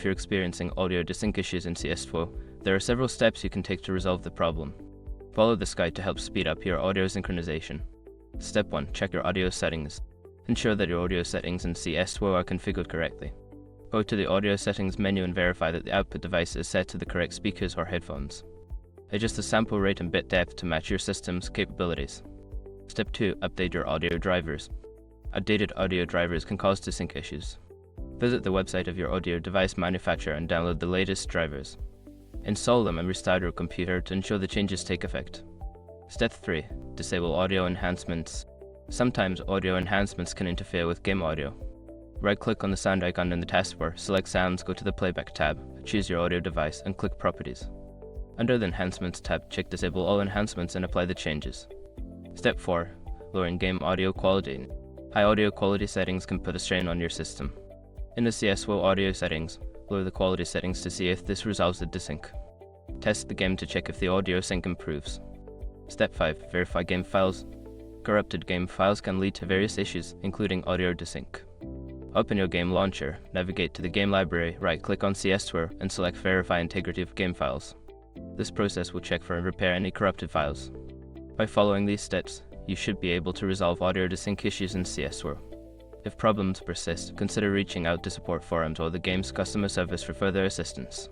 you're experiencing audio desync issues in CS2, there are several steps you can take to resolve the problem. Follow this guide to help speed up your audio synchronization. Step 1. Check your audio settings. Ensure that your audio settings in CS2 are configured correctly. Go to the audio settings menu and verify that the output device is set to the correct speakers or headphones. Adjust the sample rate and bit depth to match your system's capabilities. Step 2. Update your audio drivers. Outdated audio drivers can cause desync issues. Visit the website of your audio device manufacturer and download the latest drivers. Install them and restart your computer to ensure the changes take effect. Step 3. Disable audio enhancements. Sometimes audio enhancements can interfere with game audio. Right-click on the sound icon in the taskbar, select Sounds, go to the Playback tab, choose your audio device, and click Properties. Under the Enhancements tab, check Disable all enhancements and apply the changes. Step 4. Lowering game audio quality. High audio quality settings can put a strain on your system. In the CS2 audio settings, lower the quality settings to see if this resolves the desync. Test the game to check if the audio sync improves. Step 5. Verify game files. Corrupted game files can lead to various issues, including audio desync. Open your game launcher, navigate to the game library, right-click on CS2 and select Verify Integrity of Game Files. This process will check for and repair any corrupted files. By following these steps, you should be able to resolve audio desync issues in CS2. If problems persist, consider reaching out to support forums or the game's customer service for further assistance.